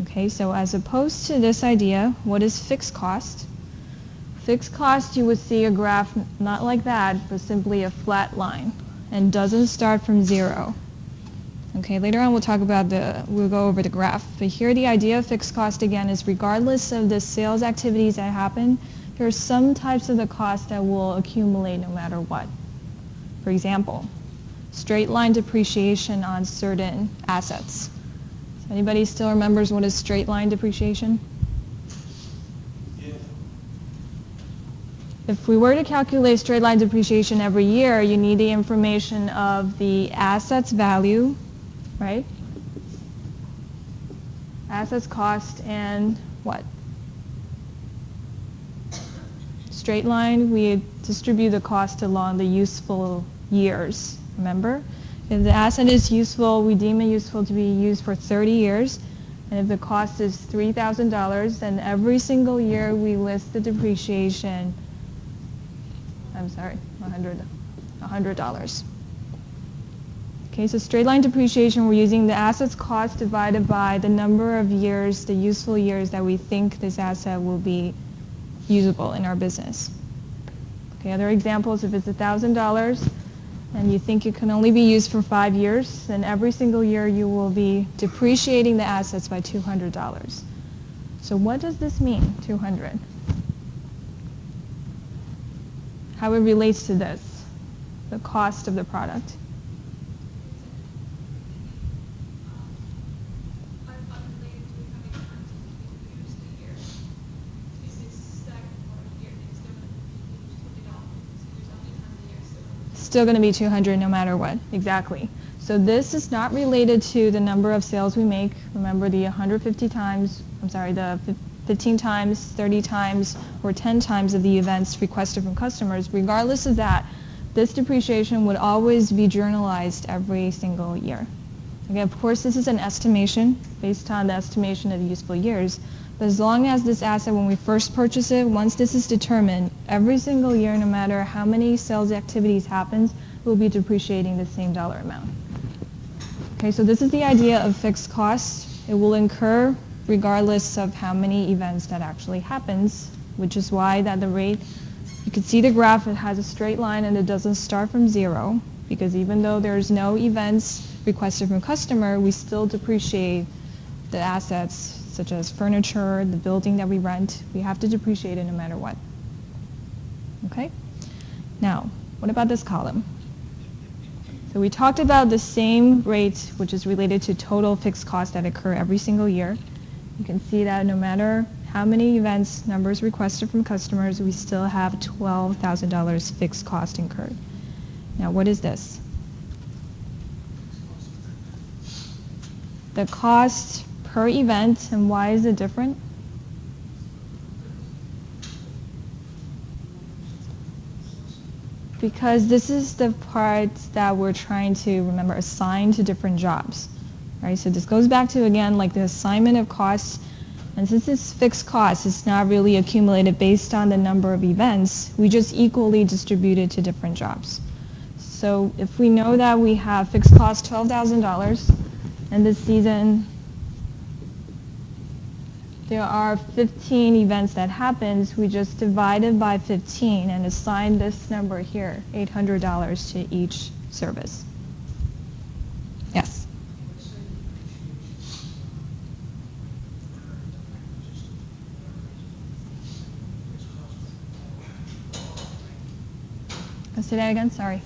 Okay, so as opposed to this idea, what is fixed cost? Fixed cost, you would see a graph not like that, but simply a flat line, and doesn't start from zero. Okay, later on we'll go over the graph. But here the idea of fixed cost again is regardless of the sales activities that happen, there are some types of the cost that will accumulate no matter what. For example, straight line depreciation on certain assets. So anybody still remembers what is straight line depreciation? If we were to calculate straight line depreciation every year, you need the information of the asset's value, right? Assets cost and what? Straight line, we distribute the cost along the useful years, remember? If the asset is useful, we deem it useful to be used for 30 years. And if the cost is $3,000, then every single year we list the depreciation, $100. Okay, so straight line depreciation, we're using the asset's cost divided by the number of years, the useful years that we think this asset will be usable in our business. Okay, other examples, if it's $1,000 and you think it can only be used for 5 years, then every single year you will be depreciating the assets by $200. So what does this mean, 200? How it relates to this, the cost of the product. Still going to be 200 no matter what, exactly. So this is not related to the number of sales we make. Remember the 150 times, the 15 times, 30 times, or 10 times of the events requested from customers. Regardless of that, this depreciation would always be journalized every single year. Okay, of course, this is an estimation based on the estimation of useful years. But as long as this asset, when we first purchase it, once this is determined, every single year, no matter how many sales activities happens, we'll be depreciating the same dollar amount. Okay, so this is the idea of fixed costs. It will incur regardless of how many events that actually happens, which is why that the rate, you can see the graph, it has a straight line and it doesn't start from zero, because even though there's no events requested from customer, we still depreciate the assets such as furniture, the building that we rent. We have to depreciate it no matter what. Okay? Now, what about this column? So we talked about the same rate, which is related to total fixed costs that occur every single year. You can see that no matter how many events, numbers requested from customers, we still have $12,000 fixed cost incurred. Now, what is this? The cost per event, and why is it different? Because this is the part that we're trying to, remember, assign to different jobs. Right? So this goes back to, again, like the assignment of costs. And since it's fixed costs, it's not really accumulated based on the number of events. We just equally distribute it to different jobs. So if we know that we have fixed cost $12,000, and this season there are 15 events that happens, we just divide it by 15 and assign this number here, $800 to each service. Yes? Let's say that again, sorry.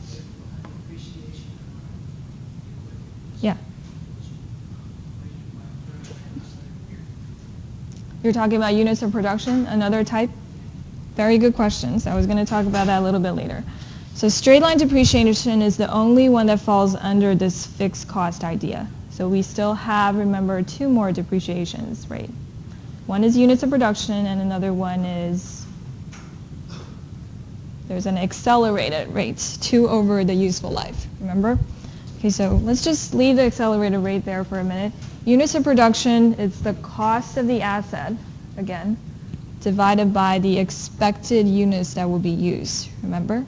Yeah. You're talking about units of production, another type? Very good questions. I was going to talk about that a little bit later. So straight line depreciation is the only one that falls under this fixed cost idea. So we still have, remember, 2 more depreciations, right? One is units of production and another one is, there's an accelerated rate, 2 over the useful life, remember? Okay, so let's just leave the accelerated rate there for a minute. Units of production, it's the cost of the asset, again, divided by the expected units that will be used, remember?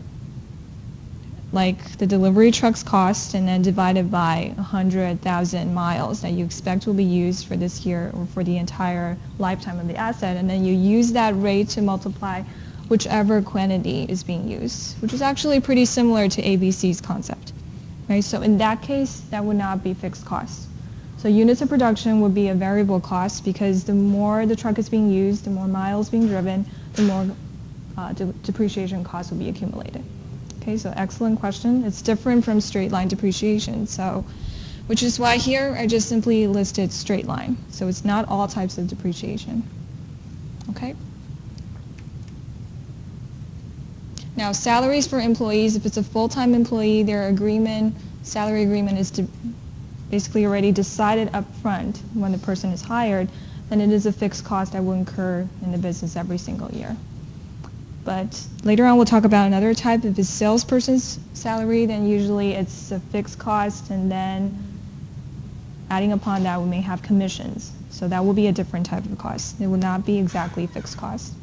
like the delivery truck's cost and then divided by 100,000 miles that you expect will be used for this year or for the entire lifetime of the asset, and then you use that rate to multiply whichever quantity is being used, which is actually pretty similar to ABC's concept. Right? So in that case, that would not be fixed costs. So units of production would be a variable cost because the more the truck is being used, the more miles being driven, the more depreciation costs will be accumulated. Okay, so excellent question. It's different from straight line depreciation. So, which is why here I just simply listed straight line. So it's not all types of depreciation. Okay. Now, salaries for employees, if it's a full-time employee, their salary agreement is basically already decided up front when the person is hired, then it is a fixed cost that will incur in the business every single year. But later on we'll talk about another type. If it's salesperson's salary, then usually it's a fixed cost, and then adding upon that we may have commissions. So that will be a different type of cost. It will not be exactly fixed cost.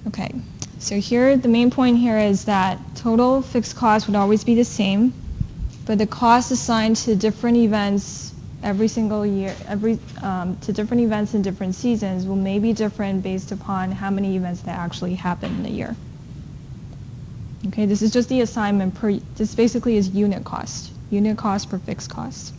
Okay, so here the main point here is that total fixed cost would always be the same, but the cost assigned to different events every single year, to different events in different seasons will may be different based upon how many events that actually happen in a year. Okay, this is just the assignment this basically is unit cost per fixed cost.